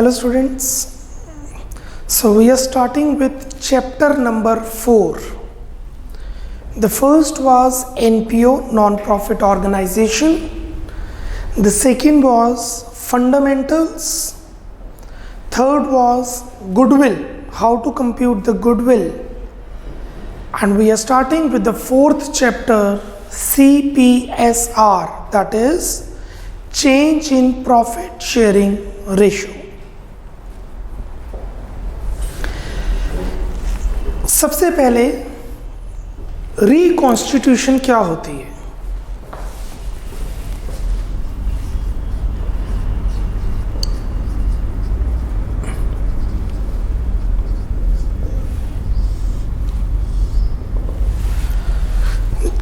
Hello students, so we are starting with chapter number 4. The first was NPO, non-profit organization. The second was fundamentals. Third was goodwill, how to compute the goodwill. And we are starting with the fourth chapter, CPSR, that is change in profit sharing ratio. सबसे पहले reconstitution क्या होती है?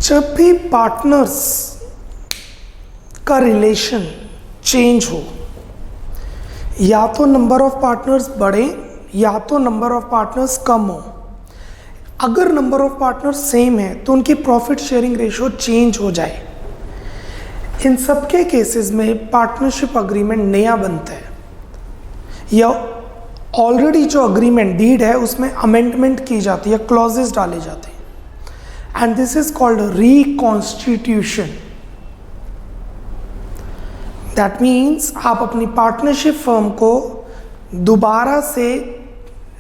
जब भी partners का relation change हो, या तो नंबर ऑफ पार्टनर्स बढ़े या तो नंबर ऑफ पार्टनर्स कम हो। अगर नंबर ऑफ पार्टनर्स सेम है तो उनकी प्रॉफिट शेयरिंग रेशियो चेंज हो जाए। इन सबके केसेस में पार्टनरशिप अग्रीमेंट नया बनता है या ऑलरेडी जो अग्रीमेंट डीड है उसमें अमेंडमेंट की जाती है, क्लॉजेस डाले जाते हैं, and this is called reconstitution. That means आप अपनी पार्टनरशिप फर्म को दोबारा से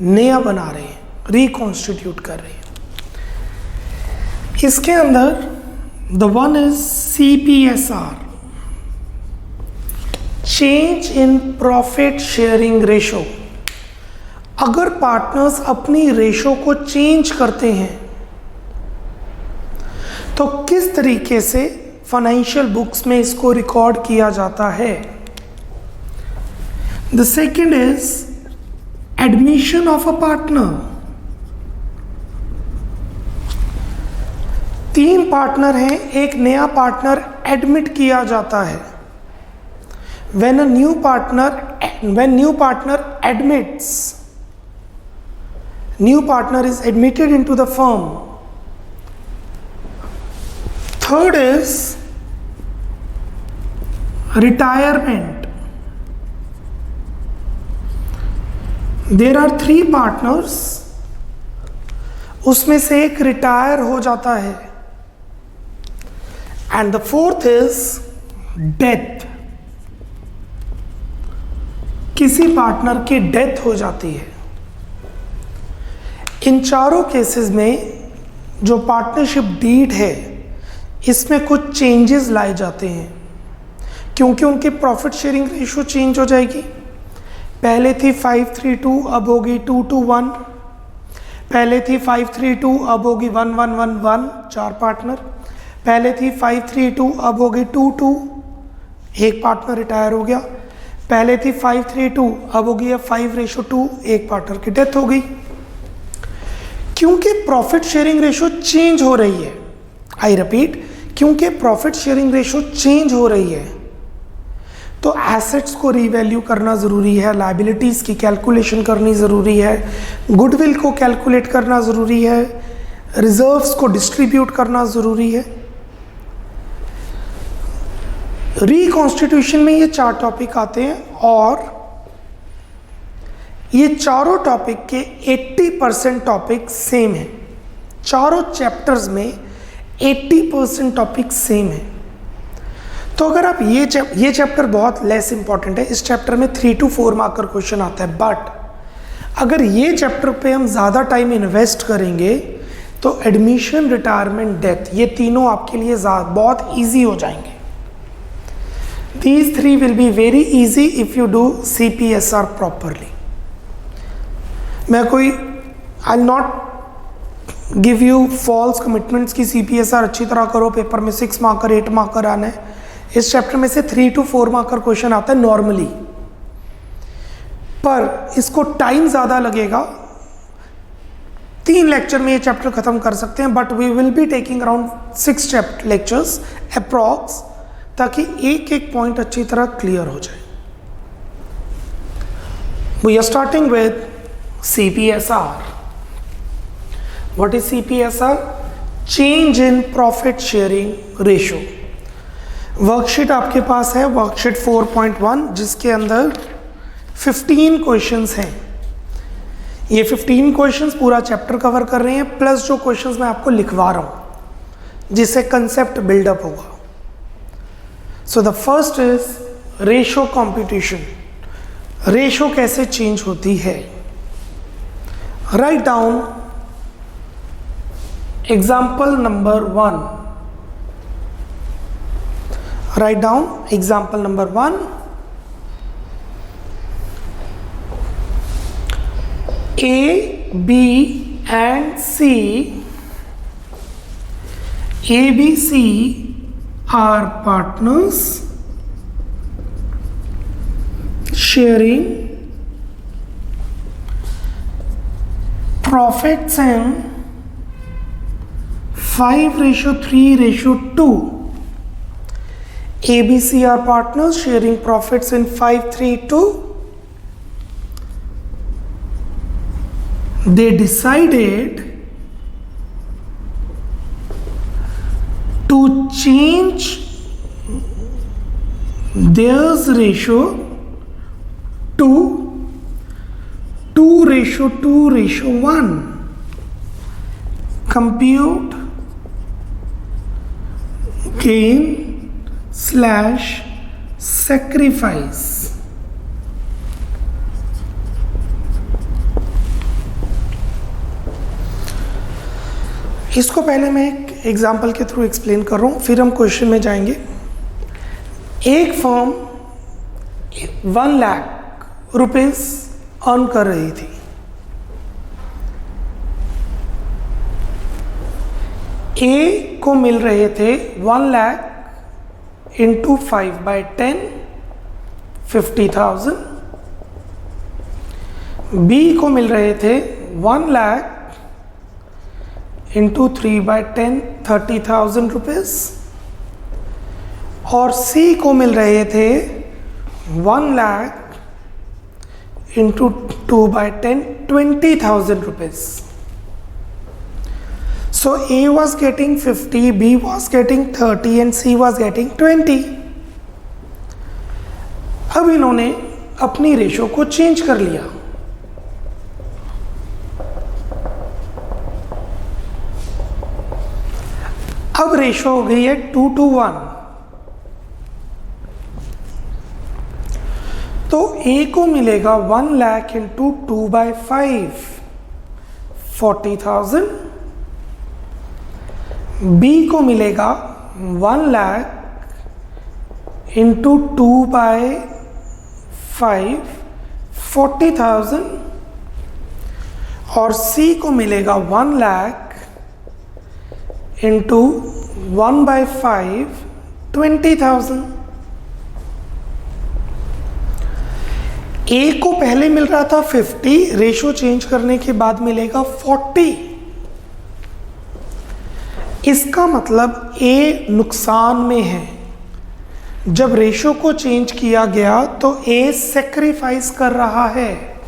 नया बना रहे हैं, रिकॉन्स्टिट्यूट कर रहे हैं। इसके अंदर the one is CPSR, change in profit sharing ratio. अगर पार्टनर्स अपनी रेशो को चेंज करते हैं तो किस तरीके से फाइनेंशियल बुक्स में इसको रिकॉर्ड किया जाता है? The second is admission of a partner. 3 partner हैं, एक नया पार्टनर एडमिट किया जाता है। when new partner is admitted into the firm. Third is retirement. There are 3 partners, उसमें से एक रिटायर हो जाता है। And the fourth is death, किसी पार्टनर की डेथ हो जाती है। इन चारों केसेस में जो पार्टनरशिप डीड है इसमें कुछ चेंजेस लाए जाते हैं क्योंकि उनकी प्रॉफिट शेयरिंग रेशियो चेंज हो जाएगी। पहले थी 5:3:2, अब होगी 2:1। पहले थी 5:3:2, अब होगी 1:1:1, 4 पार्टनर। पहले थी 5:3:2, अब होगी 2:2, एक पार्टनर रिटायर हो गया। पहले थी 5:3:2, अब होगी 5:2, एक पार्टनर की डेथ हो गई। क्योंकि प्रॉफिट शेयरिंग रेशियो चेंज हो रही है, आई रिपीट, क्योंकि प्रॉफिट शेयरिंग रेशियो चेंज हो रही है तो एसेट्स को रीवैल्यू करना ज़रूरी है, लायबिलिटीज़ की कैलकुलेशन करनी ज़रूरी है, गुडविल को कैलकुलेट करना ज़रूरी है, रिजर्व्स को डिस्ट्रीब्यूट करना ज़रूरी है। रिकॉन्स्टिट्यूशन में ये 4 टॉपिक आते हैं और ये चारों टॉपिक के 80% टॉपिक सेम है। चारों चैप्टर्स में 80% टॉपिक सेम है। तो अगर आप ये चैप्टर बहुत लेस इंपॉर्टेंट है, इस चैप्टर में 3 to 4 मार्कर क्वेश्चन आता है, बट अगर ये चैप्टर पे हम ज़्यादा टाइम इन्वेस्ट करेंगे तो एडमिशन, रिटायरमेंट, डेथ, ये तीनों आपके लिए बहुत ईजी हो जाएंगे। These 3 will be very easy if you do CPSR properly. मैं कोई I'll not give you false commitments कि CPSR अच्छी तरह करो, पेपर में 6 मार्कर 8 मार्कर आना है। इस चैप्टर में से 3 to 4 मार्कर क्वेश्चन आता है नॉर्मली, पर इसको टाइम ज़्यादा लगेगा। 3 लेक्चर में ये चैप्टर ख़त्म कर सकते हैं, but we will be taking around 6 lectures approx, ताकि एक एक पॉइंट अच्छी तरह क्लियर हो जाए। We are starting with CPSR. What is CPSR? Change in profit sharing ratio. Worksheet आपके पास है, वर्कशीट 4.1, जिसके अंदर 15 क्वेश्चंस हैं। ये 15 क्वेश्चंस पूरा चैप्टर कवर कर रहे हैं, प्लस जो क्वेश्चंस मैं आपको लिखवा रहा हूं जिससे कंसेप्ट बिल्डअप होगा। So the first is ratio computation. Ratio कैसे चेंज होती है? Write down example number 1। Write down example number 1। A, B and C, A, B, C are partners sharing profits in 5:3:2. A, B, C are partners sharing profits in 5:3:2. They decided to change their ratio to 2:2:1. Compute gain / sacrifice. इसको पहले मैं एक example के through explain कर रहा हूँ, फिर हम क्वेश्चन में जाएंगे। एक फर्म 1 लाख रुपीस अर्न कर रही थी। ए को मिल रहे थे 1 लाख इंटू 5/10 50,000। बी को मिल रहे थे 1 लाख इंटू 3/10 30,000 रुपीज, और सी को मिल रहे थे 1 lakh into 2/10 20,000 rupees. So A was getting 50, B was getting 30 and C was getting 20। अब इन्होंने अपनी रेशो को चेंज कर लिया। अब रेशो हो गई है 2:1। तो ए को मिलेगा 1 लाख इंटू 2/5 40,000। बी को मिलेगा 1 लाख इंटू 2/5 40,000, और सी को मिलेगा 1 लाख इंटू 1/5 20,000। ए को पहले मिल रहा था 50, रेशो चेंज करने के बाद मिलेगा 40। इसका मतलब ए नुकसान में है। जब रेशो को चेंज किया गया तो ए सैक्रिफाइस कर रहा है।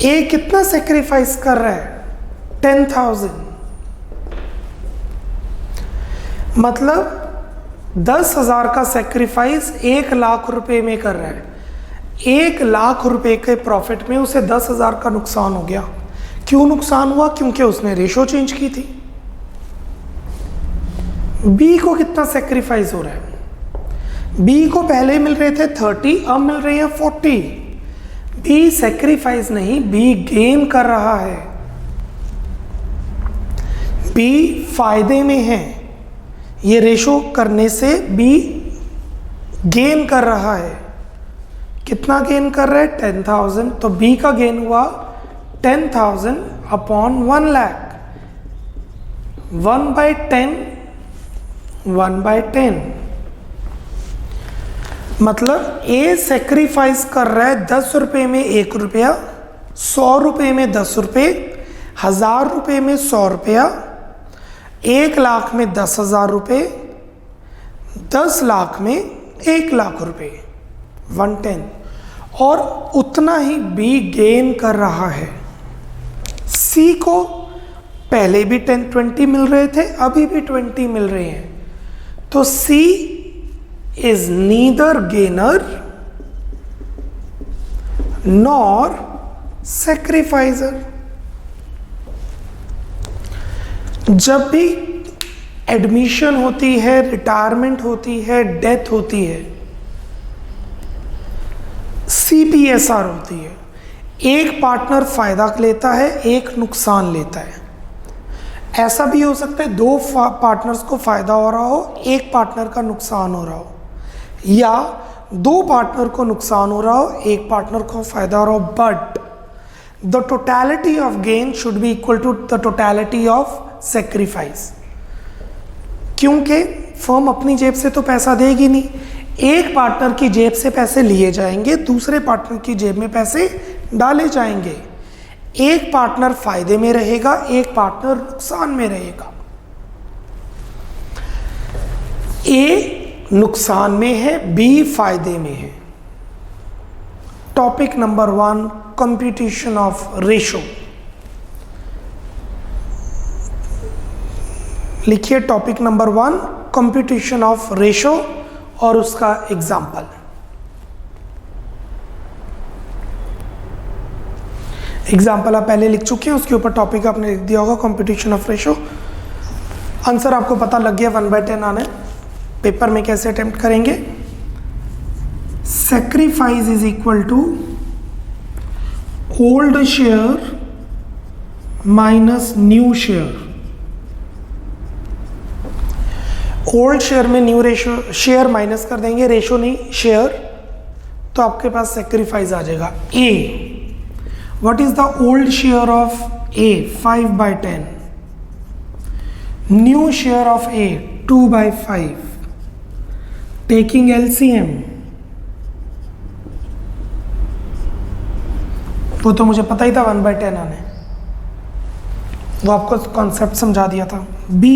ए कितना सैक्रिफाइस कर रहा है? 10,000। मतलब 10,000 का सैक्रिफाइस 1 लाख रुपए में कर रहा है। 1 लाख रुपए के प्रॉफिट में उसे 10,000 का नुकसान हो गया। क्यों नुकसान हुआ? क्योंकि उसने रेशो चेंज की थी। बी को कितना सैक्रिफाइस हो रहा है? बी को पहले मिल रहे थे 30, अब मिल रहे हैं 40। बी सैक्रिफाइस नहीं, बी गेन कर रहा है। बी फायदे में है। ये रेशो करने से बी गेन कर रहा है। कितना गेन कर रहा है? 10,000। तो बी का गेन हुआ 10,000 अपॉन 1 लाख। 1/10 1/10, मतलब ए सेक्रीफाइस कर रहा है 10 रुपये में 1 रुपया, 100 रुपये में 10 रुपये, 1000 रुपये में 100 रुपया, 1 लाख में 10,000 रुपये, 10 लाख में 1 लाख रुपये, 110। और उतना ही बी गेन कर रहा है। सी को पहले भी 10-20 मिल रहे थे, अभी भी 20 मिल रहे हैं। तो सी is neither gainer nor sacrificer. जब भी एडमिशन होती है, रिटायरमेंट होती है, डेथ होती है, CPSR होती है, एक पार्टनर फायदा लेता है, एक नुकसान लेता है। ऐसा भी हो सकता है दो पार्टनर्स को फायदा हो रहा हो, एक पार्टनर का नुकसान हो रहा हो, या दो पार्टनर को नुकसान हो रहा हो, एक पार्टनर को फायदा हो रहा हो, but the totality of gain should be equal to the totality of sacrifice. क्योंकि फर्म अपनी जेब से तो पैसा देगी नहीं, एक पार्टनर की जेब से पैसे लिए जाएंगे, दूसरे पार्टनर की जेब में पैसे डाले जाएंगे। एक पार्टनर फायदे में रहेगा, एक पार्टनर नुकसान में रहेगा। ए नुकसान में है, बी फायदे में है। Topic number 1, computation of ratio. लिखिए topic number 1, computation of ratio और उसका एग्जाम्पल। एग्जाम्पल आप पहले लिख चुके हैं, उसके ऊपर टॉपिक आपने लिख दिया होगा कंप्यूटेशन ऑफ रेशो। आंसर आपको पता लग गया 1/10 आना है। पेपर में कैसे अटेम्प्ट करेंगे? Sacrifice is equal to old share minus new share. Old share में न्यू रेशो, शेयर माइनस कर देंगे, रेशो नहीं शेयर, तो आपके पास सेक्रीफाइस आ जाएगा। ए, what is the old share of A? 5/10. New share of A? 2/5. Taking LCM, वो तो मुझे पता ही था 1/10 आने, वो आपको कॉन्सेप्ट समझा दिया था। B,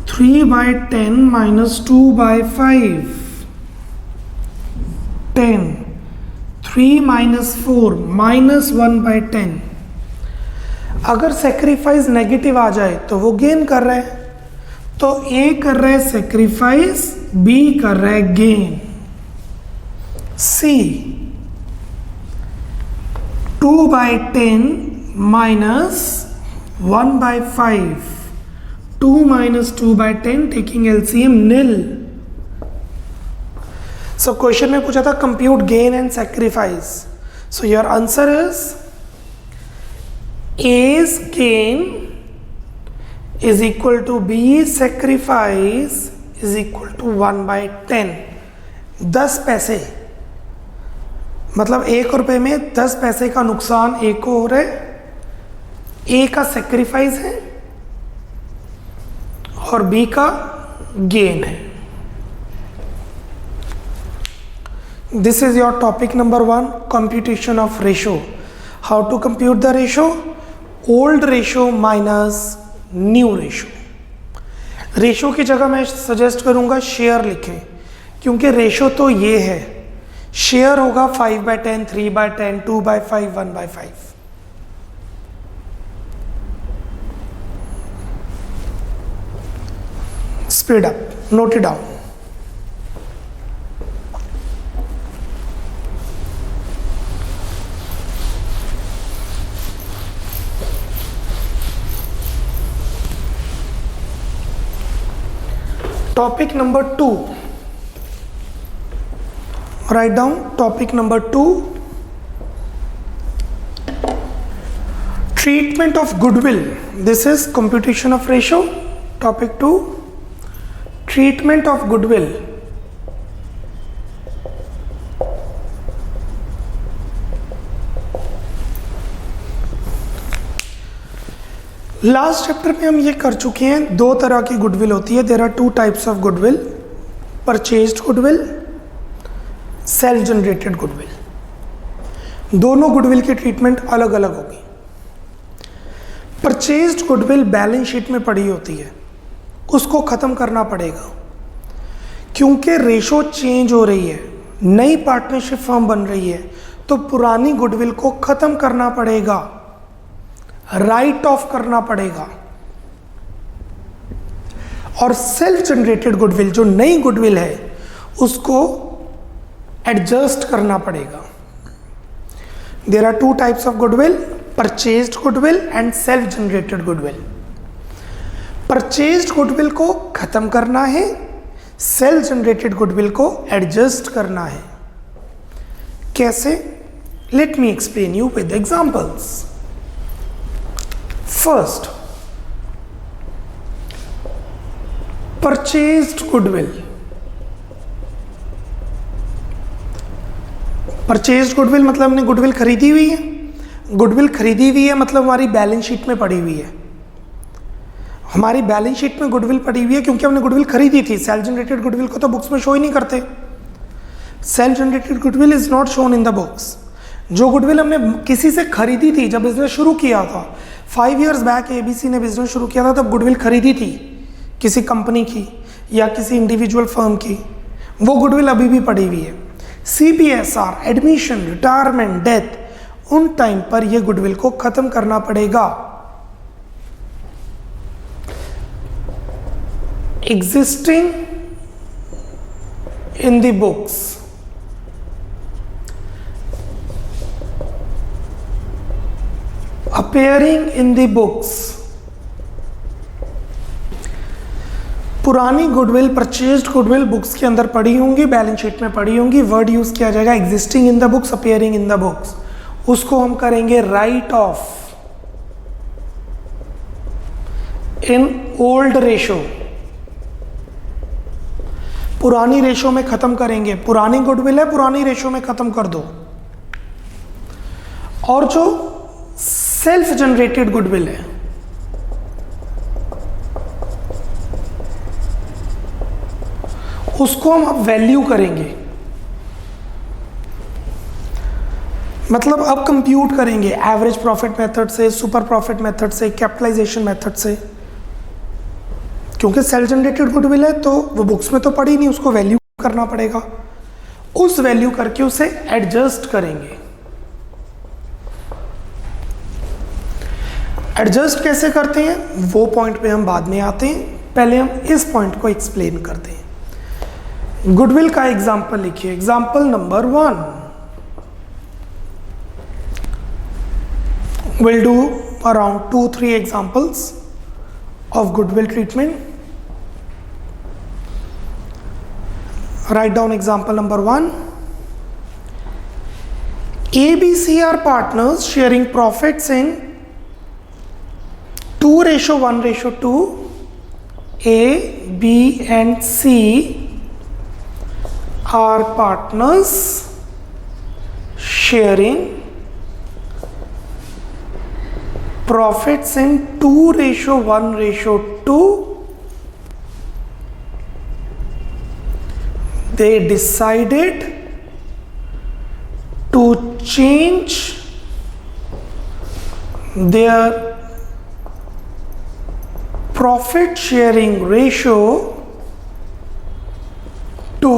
3/10 minus 2/5, 10, 3 minus 4 minus 1/10। अगर सेक्रीफाइस नेगेटिव आ जाए तो वो गेन कर रहे हैं, तो ए कर रहे हैं सेक्रीफाइस, बी कर रहे हैं गेन। सी, 2/10 minus 1/5, 2 minus 2/10 taking LCM nil। So question में पूछा था compute gain and sacrifice. So your answer is A's gain is equal to B's sacrifice is equal to 1/10। 10 पैसे, मतलब 1 रुपए में 10 पैसे का नुकसान ए को हो रहा है, ए का सेक्रीफाइस है और बी का गेन है। This is your topic number 1, computation of ratio. How to compute the ratio? Old ratio minus new ratio. Ratio की जगह मैं सजेस्ट करूंगा शेयर लिखें, क्योंकि रेशो तो ये है, शेयर होगा 5/10, 3/10, 2/5, 1/5। Speed up, note it down. Topic number 2, write down topic number 2, treatment of goodwill. This is computation of ratio. Topic 2, treatment of goodwill. Last chapter में हम ये कर चुके हैं, 2 तरह की गुडविल होती है। There are 2 types of goodwill, purchased goodwill, self generated goodwill. दोनों गुडविल की ट्रीटमेंट अलग अलग होगी। परचेज्ड गुडविल बैलेंस शीट में पड़ी होती है, उसको ख़त्म करना पड़ेगा, क्योंकि रेशो चेंज हो रही है, नई पार्टनरशिप फर्म बन रही है, तो पुरानी गुडविल को ख़त्म करना पड़ेगा, राइट ऑफ करना पड़ेगा। और सेल्फ जनरेटेड गुडविल, जो नई गुडविल है उसको एडजस्ट करना पड़ेगा। There are two types of goodwill, purchased goodwill and self generated goodwill. Purchased goodwill को खत्म करना है, सेल्फ जनरेटेड गुडविल को एडजस्ट करना है। कैसे? Let me explain you with examples. First, purchased goodwill. Purchased goodwill मतलब हमने गुडविल खरीदी हुई है। गुडविल खरीदी हुई है मतलब हमारी बैलेंस शीट में पड़ी हुई है। हमारी बैलेंस शीट में गुडविल पड़ी हुई है क्योंकि हमने गुडविल खरीदी थी। सेल्फ जनरेटेड गुडविल को तो बुक्स में शो ही नहीं करते। Self generated goodwill is not shown in the books. जो गुडविल हमने किसी से खरीदी थी जब बिजनेस शुरू किया था, 5 years बैक एबीसी ने बिजनेस शुरू किया था, तब गुडविल खरीदी थी किसी कंपनी की या किसी इंडिविजुअल फर्म की, वो गुडविल अभी भी पड़ी हुई है। CPSR, एडमिशन, रिटायरमेंट, डेथ, उन टाइम पर यह गुडविल को खत्म करना पड़ेगा। Existing in the books, appearing in the books, पुरानी गुडविल, परचेज्ड गुडविल बुक्स के अंदर पड़ी होंगी, बैलेंस शीट में पड़ी होंगी। वर्ड यूज किया जाएगा existing in the books, appearing in the books. उसको हम करेंगे right of in old ratio. पुरानी रेशो में खत्म करेंगे। पुरानी गुडविल है, पुरानी रेशो में खत्म कर दो। और जो सेल्फ जनरेटेड गुडविल है, उसको हम अब वैल्यू करेंगे, मतलब अब कंप्यूट करेंगे एवरेज प्रॉफिट मेथड से, सुपर प्रॉफिट मेथड से, कैपिटलाइजेशन मेथड से। क्योंकि सेल्फ जनरेटेड गुडविल है तो वो बुक्स में तो पड़ी नहीं, उसको वैल्यू करना पड़ेगा। उस वैल्यू करके उसे एडजस्ट करेंगे। एडजस्ट कैसे करते हैं वो पॉइंट पे हम बाद में आते हैं, पहले हम इस पॉइंट को एक्सप्लेन करते हैं। गुडविल का एग्जाम्पल लिखिए। Example number 1, we'll do around 2-3 examples of goodwill treatment. Write down example number 1. ABC are partners sharing profits in 2:1:2. A, B and C are partners sharing profits in 2:1:2. They decided to change their profit sharing ratio to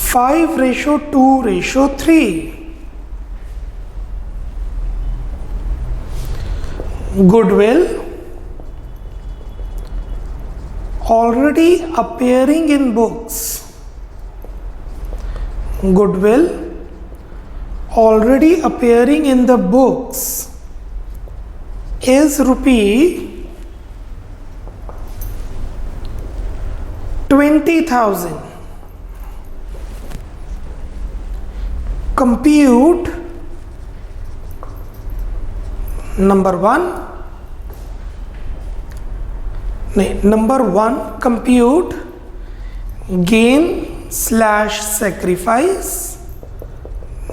5:2:3. Goodwill already appearing in books. Goodwill already appearing in the books is rupee 20,000. Compute number 1 compute gain / sacrifice.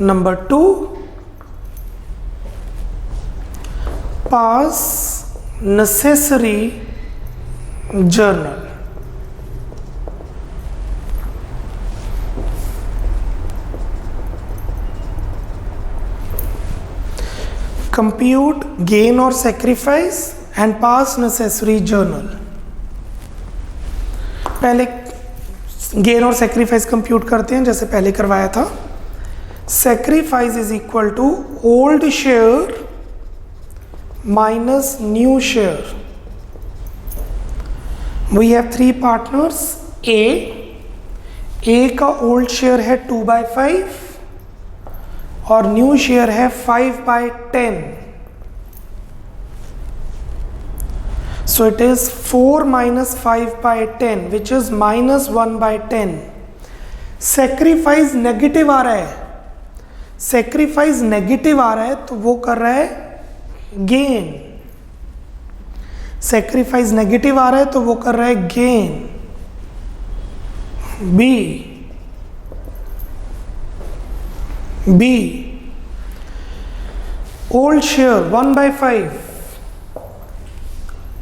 Number 2, pass necessary journal. Compute gain or sacrifice and pass necessary journal. पहले gain और sacrifice compute करते हैं जैसे पहले करवाया था। Sacrifice is equal to old share minus new share. We have three partners. A का old share है 2/5 और न्यू शेयर है 5/10. So it is 4 minus 5/10 which is minus 1/10. Sacrifice negative आ रहा है, sacrifice नेगेटिव आ रहा है तो वो कर रहा है गेन. sacrifice नेगेटिव आ रहा है तो वो कर रहा है gain. B old share 1/5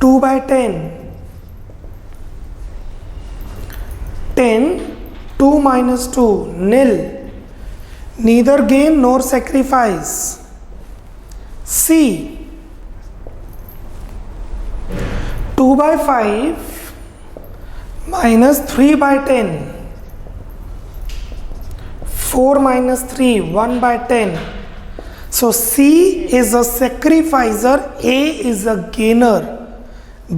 2/10 10 2 minus 2 nil, neither gain nor sacrifice. C 2/5 minus 3/10 4 minus 3 1/10. So C is a sacrificer, A is a gainer,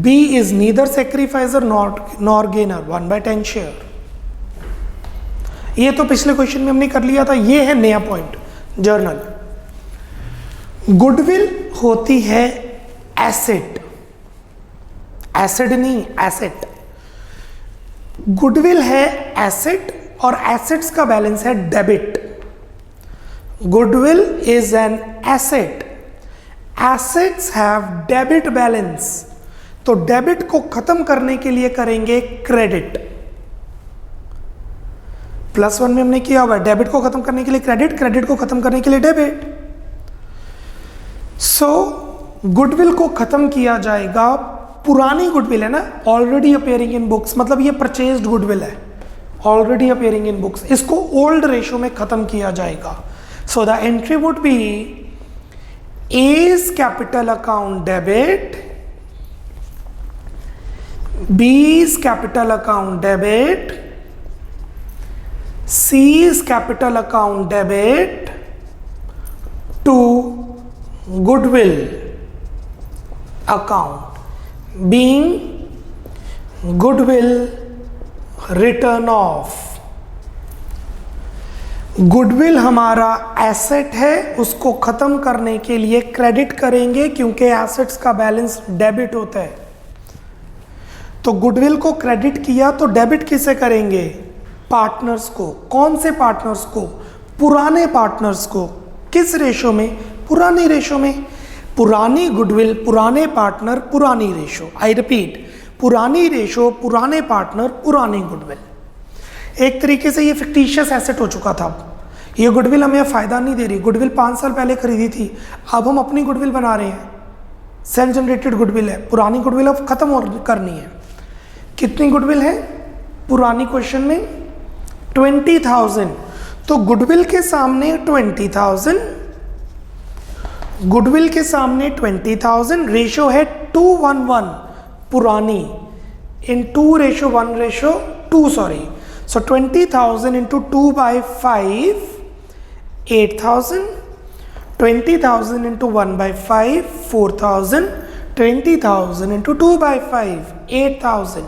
B is neither sacrificer nor gainer. 1/10 share. ये तो पिछले क्वेश्चन में हमने कर लिया था. ये है नया पॉइंट. जर्नल. गुडविल होती है एसेट, एसेट नहीं एसेट. गुडविल है एसेट और एसेट्स का बैलेंस है debit. Goodwill is an asset, assets have debit balance. तो डेबिट को खत्म करने के लिए करेंगे क्रेडिट. +1 में हमने किया हुआ है डेबिट को खत्म करने के लिए क्रेडिट, क्रेडिट को खत्म करने के लिए डेबिट. सो गुडविल को खत्म किया जाएगा. पुरानी गुडविल है ना, ऑलरेडी अपेयरिंग इन बुक्स, मतलब ये परचेज्ड गुडविल है, ऑलरेडी अपेयरिंग इन बुक्स. इसको ओल्ड रेशो में खत्म किया जाएगा. So the entry would be A's capital account debit, B's capital account debit, C's capital account debit to goodwill account being goodwill written off. Goodwill हमारा asset है, उसको खत्म करने के लिए क्रेडिट करेंगे क्योंकि एसेट्स का बैलेंस डेबिट होता है. तो गुडविल को क्रेडिट किया तो डेबिट किसे करेंगे? पार्टनर्स को. कौन से पार्टनर्स को? पुराने पार्टनर्स को. किस रेशो में? पुरानी रेशो में. पुरानी गुडविल, पुराने पार्टनर, पुरानी रेशो. आई रिपीट, पुरानी रेशो, पुराने पार्टनर, पुरानी गुडविल. एक तरीके से ये फिक्टिशियस एसेट हो चुका था. ये गुडविल हमें फायदा नहीं दे रही. गुडविल 5 साल पहले खरीदी थी, अब हम अपनी गुडविल बना रहे हैं. सेल्फ जनरेटेड गुडविल है, पुरानी गुडविल अब खत्म करनी है. कितनी गुडविल है पुरानी क्वेश्चन में? 20,000. तो गुडविल के सामने 20,000, गुडविल के सामने 20,000. रेशो है 2:1 पुरानी इन 2:1:2 सॉरी. सो 20,000 इंटू 2/5 8,000, 20,000 इंटू 1/5 4,000, 20,000 इंटू 2/5 8,000.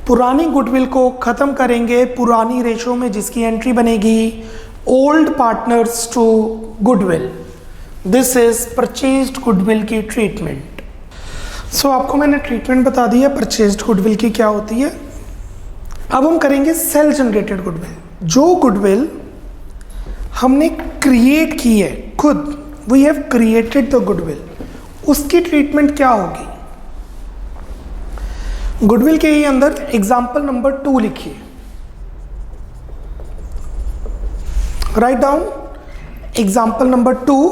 पुरानी गुडविल को खत्म करेंगे पुरानी रेशो में, जिसकी एंट्री बनेगी old partners to goodwill. This is purchased goodwill की ट्रीटमेंट. सो आपको मैंने ट्रीटमेंट बता दी है परचेज्ड गुडविल की क्या होती है. अब हम करेंगे सेल्फ जनरेटेड गुडविल. जो गुडविल हमने क्रिएट की है खुद, we have created the goodwill, उसकी ट्रीटमेंट क्या होगी? गुडविल के ही अंदर एग्जाम्पल नंबर 2 लिखिए. Write down example number 2.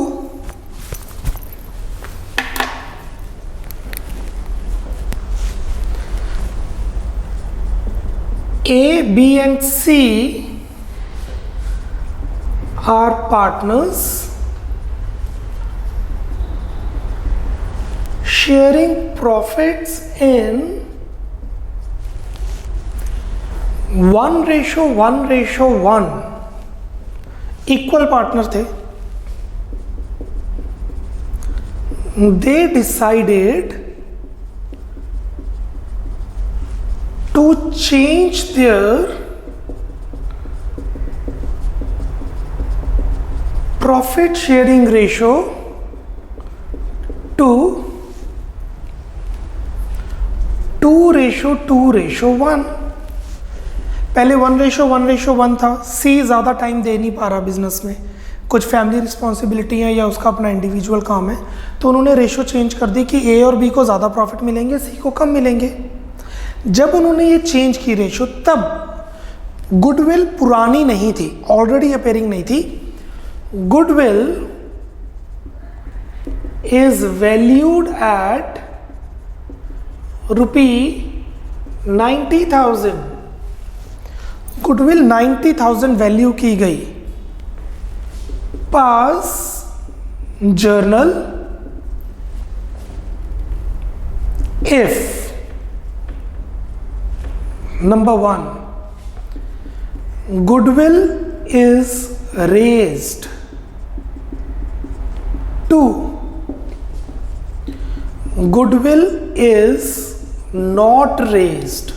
A, B and C are partners sharing profits in 1:1:1. Equal partner थे. they decided to change their profit sharing ratio to 2:1। पहले 1:1 था। सी ज़्यादा टाइम दे नहीं पा रहा बिजनेस में, कुछ फैमिली रिस्पॉन्सिबिलिटी है या उसका अपना इंडिविजुअल काम है, तो उन्होंने रेशो चेंज कर दी कि ए और बी को ज़्यादा प्रॉफिट मिलेंगे, सी को कम मिलेंगे। जब उन्होंने ये चेंज की रेशो, तब गुडविल पुरानी नहीं थी, ऑलरेडी अपेयरिंग नहीं थी। Goodwill is valued at ₹90,000। Goodwill 90,000 value की गई। पास journal if number 1 goodwill is raised to goodwill is not raised।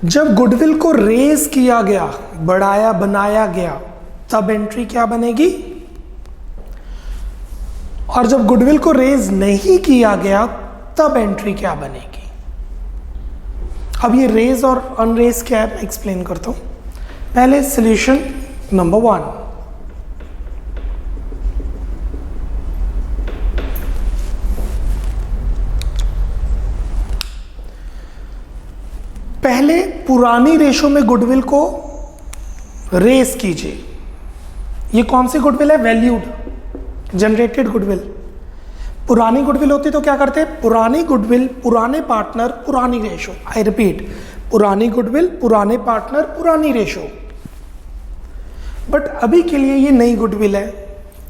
जब गुडविल को रेज किया गया, बढ़ाया बनाया गया, तब एंट्री क्या बनेगी? और जब गुडविल को रेज नहीं किया गया तब एंट्री क्या बनेगी? अब ये रेज और अनरेज क्या है मैं एक्सप्लेन करता हूं। पहले सॉल्यूशन नंबर 1, पहले पुरानी रेशो में गुडविल को रेस कीजिए। ये कौन सी गुडविल है? Valued generated goodwill. पुरानी गुडविल होती तो क्या करते? पुरानी गुडविल, पुराने पार्टनर, पुरानी रेशो। आई रिपीट, पुरानी गुडविल, पुराने पार्टनर, पुरानी रेशो। बट अभी के लिए ये नई गुडविल है,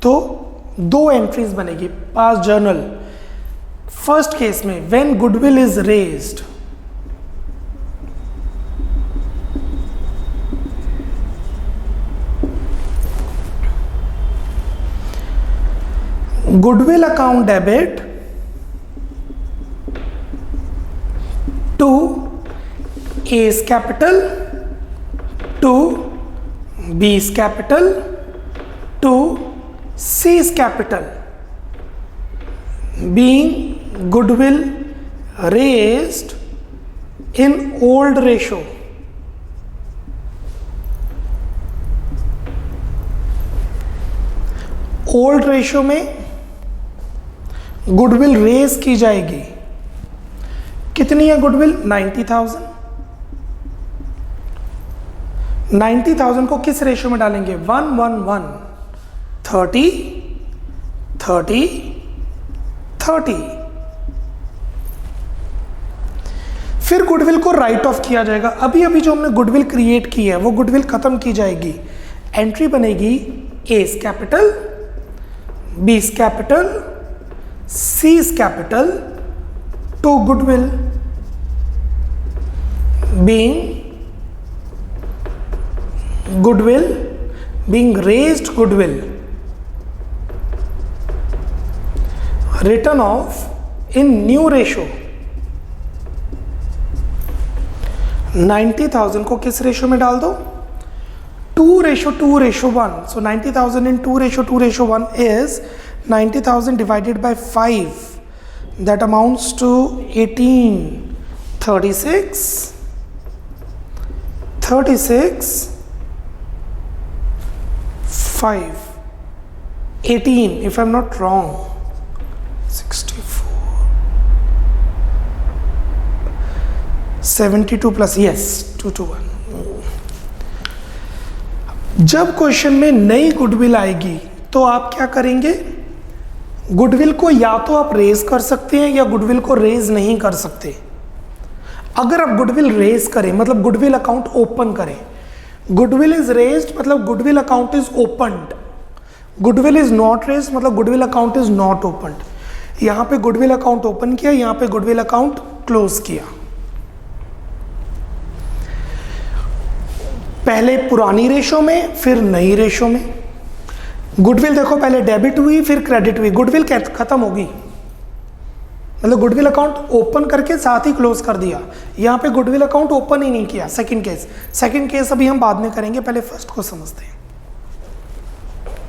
तो 2 एंट्रीज बनेगी पास जर्नल। फर्स्ट केस में when goodwill is raised, goodwill account debit to A's capital to B's capital to C's capital, being goodwill raised in old ratio। Old ratio में गुडविल रेज की जाएगी। कितनी है goodwill? 90,000। 90,000 को किस ratio में डालेंगे? 1:1, 30, 30, 30। फिर गुडविल को राइट ऑफ किया जाएगा। अभी अभी जो हमने गुडविल क्रिएट की है वो गुडविल खत्म की जाएगी। एंट्री बनेगी A's capital, B's capital, C's capital to goodwill, being raised goodwill, written off in new ratio। 90,000 को किस रेशो में डाल दो? 2:1। So 90,000 in 2:1 is 90,000 divided by 5. That amounts to 18, 36, 36, 5, 18 if I'm not wrong, 64, 72 plus, yes, 2:1। जब question में नई goodwill आएगी तो आप क्या करेंगे? गुडविल को या तो आप रेज कर सकते हैं या गुडविल को रेज नहीं कर सकते। अगर आप गुडविल रेज करें मतलब गुडविल अकाउंट ओपन करें, गुडविल इज रेज्ड मतलब goodwill account is opened, goodwill is not raised मतलब goodwill account is not opened. यहां पे गुडविल अकाउंट ओपन किया, यहां पे गुडविल अकाउंट क्लोज किया। पहले पुरानी रेशो में फिर नई रेशो में। गुडविल देखो पहले डेबिट हुई फिर क्रेडिट हुई, गुडविल खत्म होगी, मतलब गुडविल अकाउंट ओपन करके साथ ही क्लोज कर दिया। यहाँ पे गुडविल अकाउंट ओपन ही नहीं किया। सेकंड केस अभी हम बाद में करेंगे, पहले फर्स्ट को समझते हैं।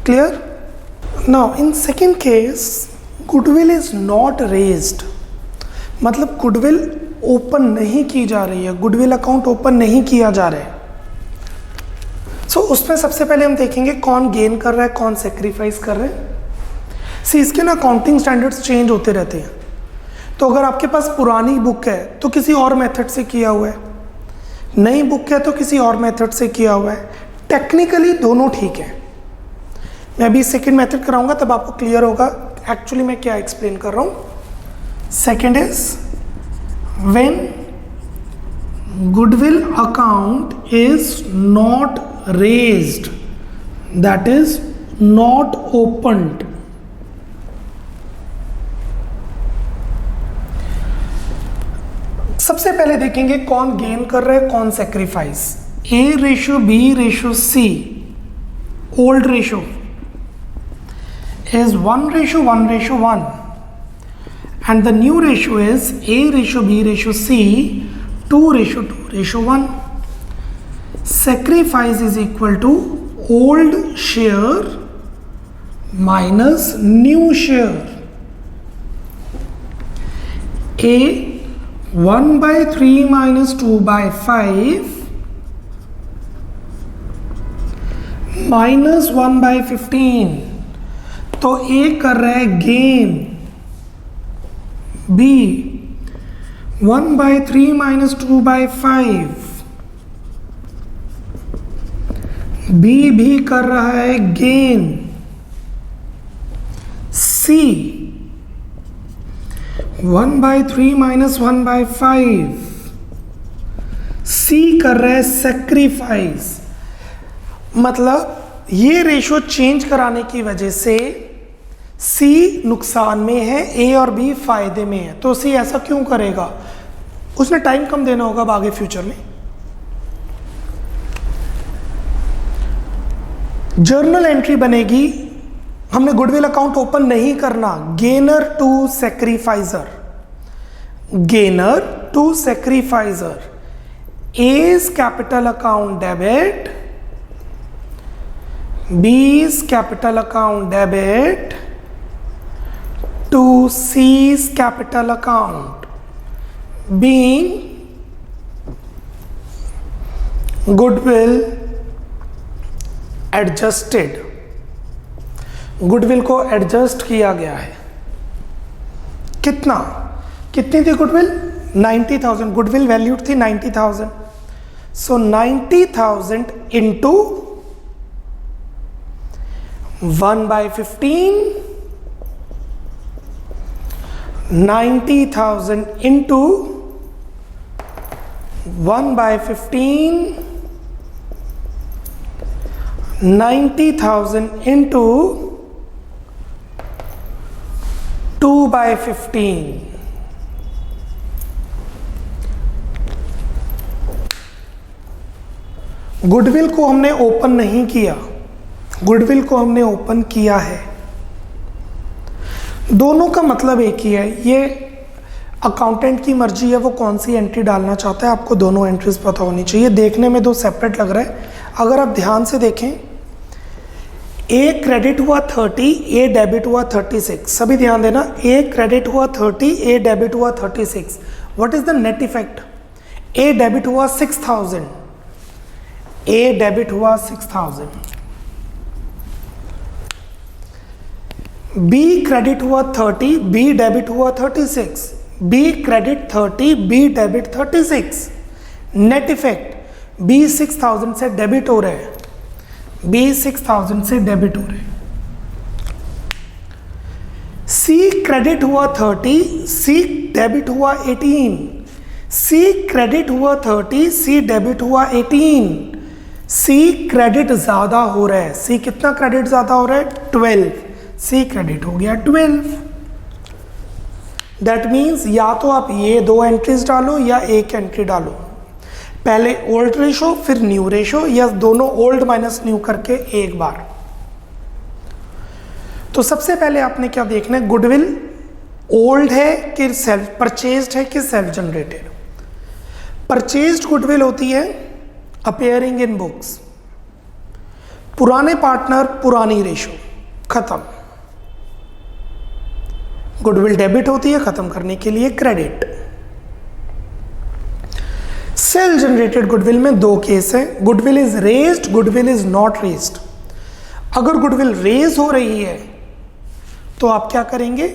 Clear? Now in second case goodwill is not raised, मतलब गुडविल ओपन नहीं की जा रही है, गुडविल अकाउंट ओपन नहीं किया जा रहा है। सो उसमें सबसे पहले हम देखेंगे कौन गेन कर रहा है, कौन सेक्रीफाइस कर रहा है। सी इसके ना अकाउंटिंग स्टैंडर्ड्स चेंज होते रहते हैं। तो अगर आपके पास पुरानी बुक है तो किसी और मेथड से किया हुआ है, नई बुक है तो किसी और मेथड से किया हुआ है। टेक्निकली दोनों ठीक है। मैं अभी सेकंड मेथड कराऊंगा तब आपको क्लियर होगा एक्चुअली मैं क्या एक्सप्लेन कर रहा हूं। Second is when goodwill account is not raised, that is not opened. सबसे पहले देखेंगे कौन गेन कर रहा है, कौन sacrifice. A ratio B ratio C, old ratio is 1:1:1 and the new ratio is A ratio B ratio C 2:2:1. Sacrifice is equal to old share minus new share. A 1/3 minus 2/5 minus 1/15, तो ए कर रहा है gain, B 1/3 minus 2/5, B भी कर रहा है gain, सी 1/3 minus 1/5, सी कर रहा है सेक्रीफाइस। मतलब ये रेशो चेंज कराने की वजह से सी नुकसान में है, ए और बी फायदे में है। तो सी ऐसा क्यों करेगा? उसने टाइम कम देना होगा अब आगे फ्यूचर में। जर्नल एंट्री बनेगी, हमने गुडविल अकाउंट ओपन नहीं करना, gainer to sacrificer, gainer to sacrificer, as capital account debit, B's capital account debit to C's capital account, being goodwill adjusted, goodwill को एडजस्ट किया गया है। कितनी थी गुडविल? 90,000। गुडविल वैल्यूड थी 90,000। सो 90,000 इंटू 1/15, 90,000 into 1/15, 90,000 into 2/15। गुडविल को हमने ओपन नहीं किया, गुडविल को हमने ओपन किया है। दोनों का मतलब एक ही है। ये अकाउंटेंट की मर्जी है वो कौन सी एंट्री डालना चाहता है, आपको दोनों एंट्रीज पता होनी चाहिए। देखने में दो सेपरेट लग रहा है, अगर आप ध्यान से देखें, ए क्रेडिट हुआ 30, ए डेबिट हुआ 36। सभी ध्यान देना, ए क्रेडिट हुआ 30, ए डेबिट हुआ 36। What is the net effect? A debit हुआ 6,000, ए डेबिट हुआ 6,000। बी क्रेडिट हुआ 30, बी डेबिट हुआ 36, B credit 30, B debit 36। Net effect, B 6,000 से डेबिट हो रहा है, बी 6,000 से डेबिट हो रहा है। सी क्रेडिट हुआ 30, सी डेबिट हुआ 18, सी क्रेडिट हुआ 30, सी डेबिट हुआ 18। सी क्रेडिट ज्यादा हो रहा है, सी कितना क्रेडिट ज्यादा हो रहा है? 12। सी क्रेडिट हो गया 12। दैट मीन्स या तो आप ये दो एंट्रीज डालो या एक एंट्री डालो। पहले ओल्ड रेशो फिर न्यू रेशो, या दोनों ओल्ड माइनस न्यू करके एक बार। तो सबसे पहले आपने क्या देखना है, गुडविल ओल्ड है कि सेल्फ परचेज्ड है कि सेल्फ जनरेटेड। परचेज्ड गुडविल होती है अपेयरिंग इन बुक्स, पुराने पार्टनर पुरानी रेशो, खत्म। गुडविल डेबिट होती है खत्म करने के लिए क्रेडिट। सेल्फ जनरेटेड गुडविल में दो केस है, goodwill is raised, goodwill is not raised. अगर गुडविल रेज हो रही है तो आप क्या करेंगे,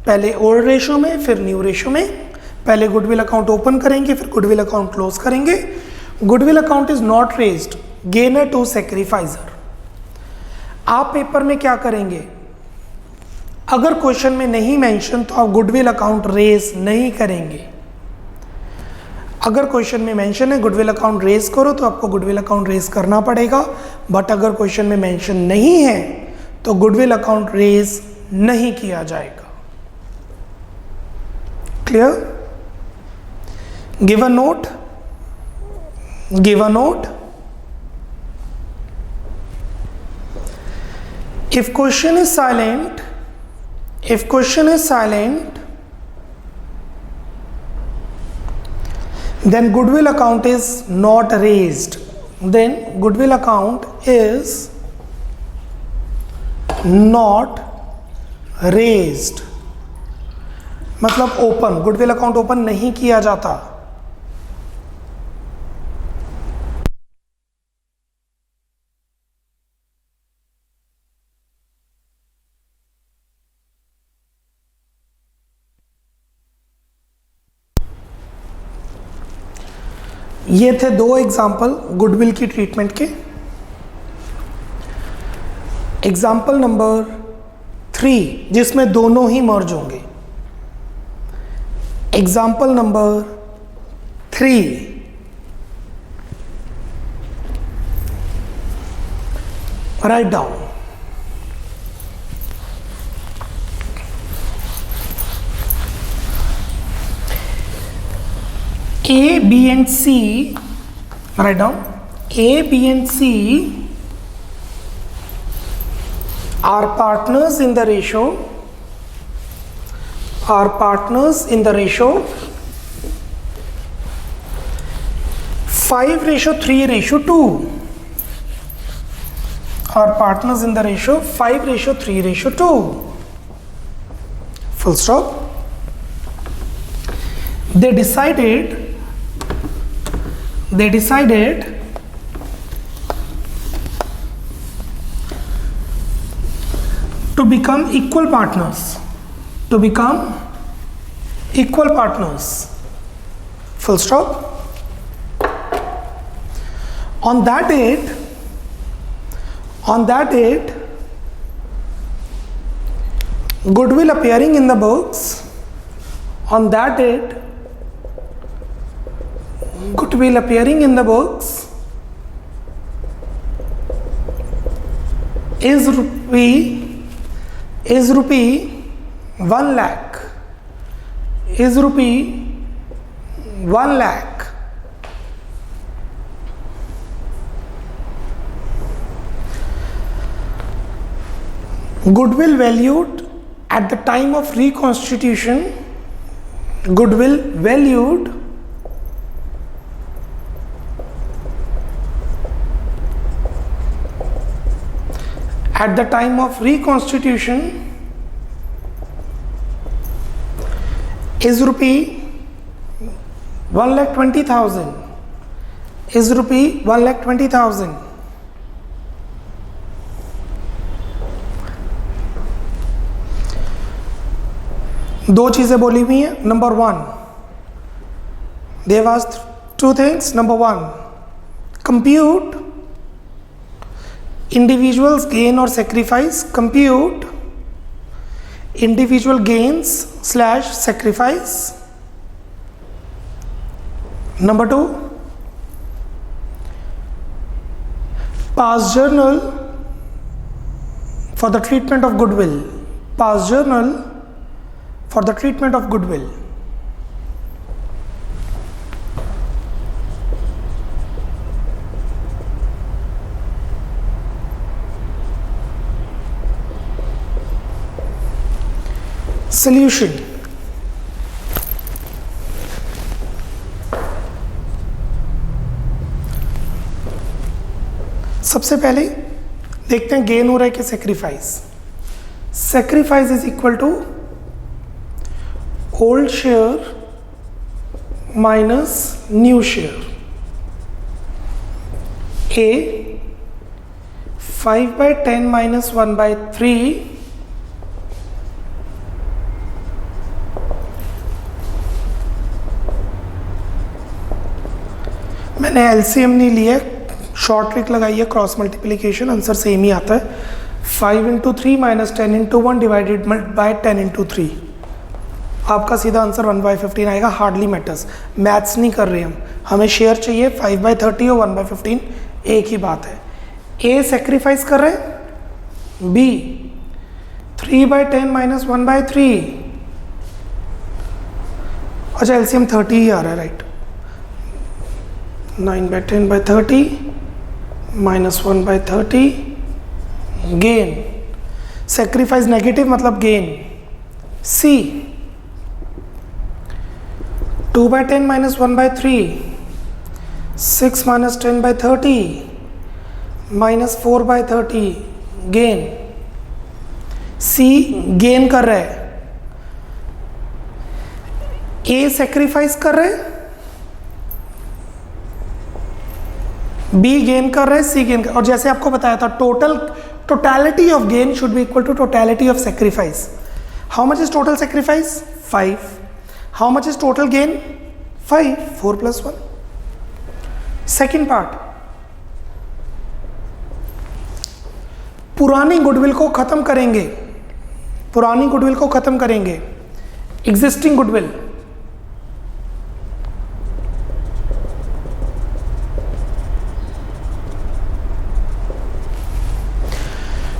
पहले ओल्ड रेशो में फिर न्यू रेशो में, पहले गुडविल अकाउंट ओपन करेंगे फिर गुडविल अकाउंट क्लोज करेंगे। Goodwill account is not raised, gainer to sacrificer. आप पेपर में क्या करेंगे, अगर क्वेश्चन में नहीं मेंशन तो आप गुडविल अकाउंट रेज नहीं करेंगे। अगर क्वेश्चन में मेंशन है गुडविल अकाउंट रेज करो तो आपको गुडविल अकाउंट रेज करना पड़ेगा, बट अगर क्वेश्चन में मेंशन नहीं है तो गुडविल अकाउंट रेज नहीं किया जाएगा। Clear? Give a note, give a note. If question is silent, if question is silent, then goodwill account is not raised. Then goodwill account is not raised. मतलब open, goodwill account open नहीं किया जाता। ये थे दो example goodwill की treatment के। Example number 3 जिसमें दोनों ही मर्ज होंगे। Example number 3, write down. A, B and C, write down, A, B and C are partners in the ratio, are partners in the ratio 5:3:2, are partners in the ratio 5:3:2, full stop. They decided to become equal partners, to become equal partners, full stop. On that date, goodwill appearing in the books, on that date goodwill appearing in the books is rupee 1 lakh, is rupee 1 lakh. Goodwill valued at the time of reconstitution, goodwill valued at the time of reconstitution is rupee 1,20,000, is rupee 1,20,000. दो चीजें बोली हुई हैं। Number 1, they have asked 2 things. Number 1, compute individuals gain or sacrifice, compute individual gains / sacrifice. Number 2, pass journal for the treatment of goodwill, pass journal for the treatment of goodwill. Solution. सबसे पहले देखते हैं gain हो रहा है कि sacrifice. Sacrifice is equal to old share minus new share. A 5/10 minus 1/3 मैंने LCM नहीं लिया, शॉर्ट ट्रिक लगाई है, क्रॉस मल्टीप्लिकेशन, आंसर सेम ही आता है। 5 × 3 माइनस 10 × 1 डिवाइडेड बाय 10 × 3, आपका सीधा आंसर 1/15 आएगा। हार्डली मैटर्स, मैथ्स नहीं कर रहे हम, हमें शेयर चाहिए। 5/30 और 1/15 एक ही बात है। ए सेक्रीफाइस कर रहे हैं, बी 3/10 माइनस 1/3, अच्छा एलसीएम 30 ही आ रहा है, right. 9/10/30 minus 1/30, gain. Sacrifice negative मतलब गेन। सी 2/10 माइनस 1/3, 6 माइनस 10/30 माइनस 4/30, गेन। सी गेन कर रहा है, ए सेक्रीफाइस कर रहे हैं, बी गेन कर रहे हैं, सी गेन कर, और जैसे आपको बताया था totality of gain should be equal to totality of sacrifice. How much is total sacrifice? 5। How much is total gain? 5। 4 + 1। Second part, पुरानी गुडविल को खत्म करेंगे, पुरानी गुडविल को खत्म करेंगे, एग्जिस्टिंग गुडविल।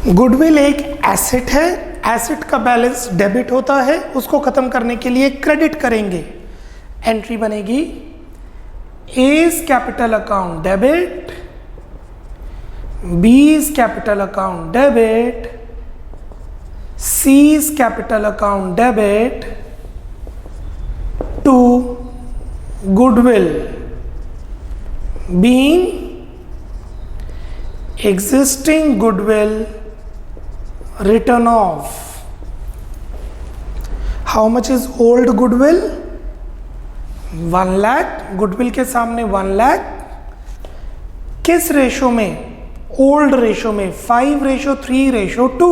गुडविल एक एसेट है, एसेट का बैलेंस डेबिट होता है, उसको खत्म करने के लिए क्रेडिट करेंगे। एंट्री बनेगी A's capital account debit, B's capital account debit, c's capital account debit to goodwill being existing goodwill written off. How much is old goodwill? 1 lakh. Goodwill के सामने 1 लाख। किस रेशो में? ओल्ड रेशो में, 5:3:2।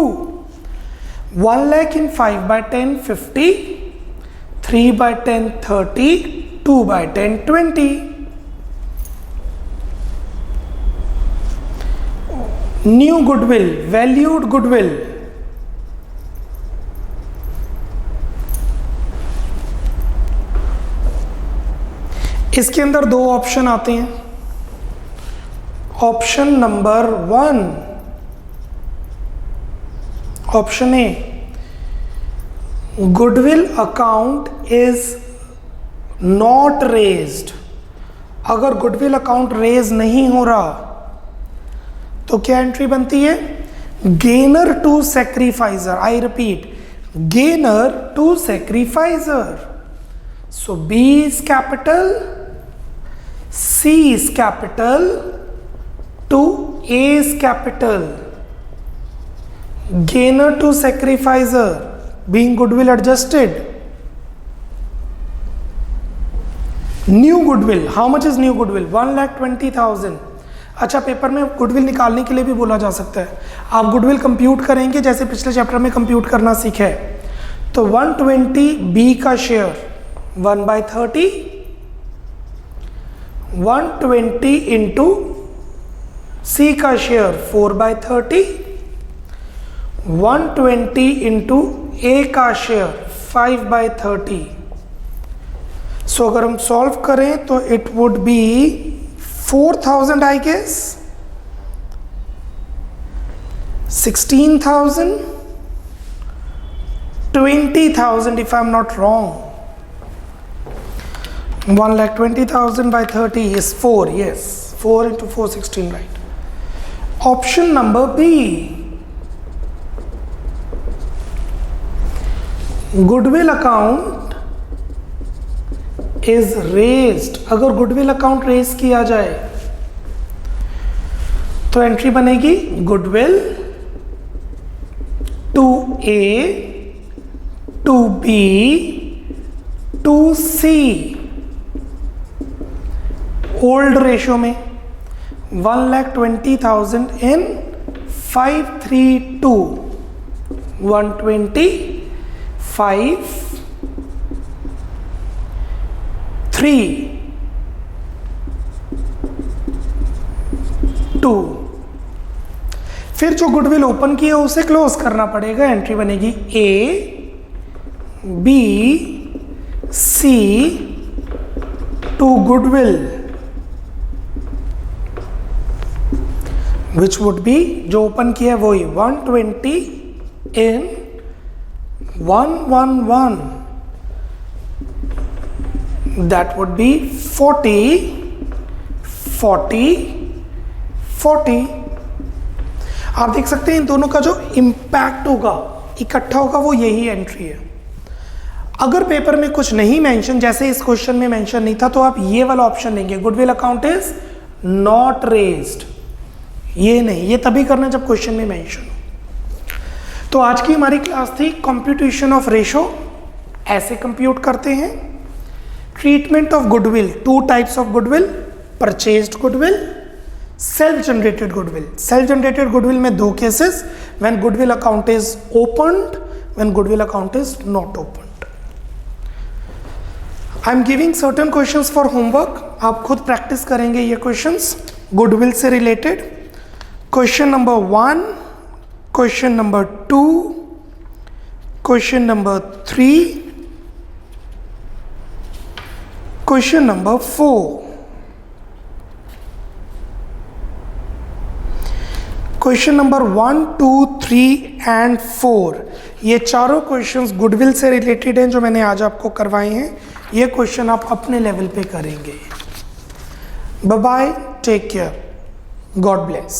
1 lakh in 5/10 50, 3/10 30, 2/10 20। New goodwill, valued goodwill, इसके अंदर 2 option आते हैं। Option number 1, option A, goodwill account is not raised. अगर गुडविल अकाउंट रेज नहीं हो रहा तो क्या एंट्री बनती है? Gainer to sacrificer. I repeat, gainer to sacrificer. So B is capital, C is capital to A is capital. Gainer to sacrificer being goodwill adjusted. New goodwill. How much is new goodwill? 1,20,000. अच्छा, paper में goodwill निकालने के लिए भी बोला जा सकता है। आप गुडविल कंप्यूट करेंगे जैसे पिछले चैप्टर में कंप्यूट करना सीखे, तो 120 बी का शेयर 1/30, 120 इंटू सी का शेयर 4/30, 120 इंटू ए का शेयर 5/30। सो अगर हम सॉल्व करें तो it would be 4,000 I guess, 16,000, 20,000 if I'm not wrong. 1,20,000 by 30 is 4, yes, 4 into 4, 16, right. Option number B, goodwill account is raised, अगर गुडविल अकाउंट रेज किया जाए तो एंट्री बनेगी goodwill to A to B to C, old ratio में 1,20,000 इन 532 125 3 2। फिर जो goodwill open की है उसे क्लोज करना पड़ेगा, एंट्री बनेगी A B C to goodwill which would be, जो ओपन किया है वही 120 इन 111, that would be 40 40 40। आप देख सकते हैं इन दोनों का जो इम्पैक्ट होगा इकट्ठा होगा वो यही एंट्री है। अगर पेपर में कुछ नहीं मेंशन, जैसे इस क्वेश्चन में मेंशन नहीं था, तो आप ये वाला ऑप्शन लेंगे, goodwill account is not raised, ये नहीं, ये तभी करना जब क्वेश्चन में मेंशन हो। तो आज की हमारी क्लास थी कंप्यूटेशन ऑफ रेशो, ऐसे कंप्यूट करते हैं। Treatment of goodwill, to types of goodwill, purchased goodwill, self generated goodwill. Self generated goodwill में दो cases, when goodwill account is opened, when goodwill account is not opened. I am giving certain questions for homework, आप खुद practice करेंगे ये questions goodwill से related. Question number 1, question number 2, question number 3, question number 4। Question number 1, 2, 3 and 4, ये चारों questions goodwill से related हैं जो मैंने आज आपको करवाए हैं। ये क्वेश्चन आप अपने लेवल पे करेंगे। Bye bye, take care, God bless.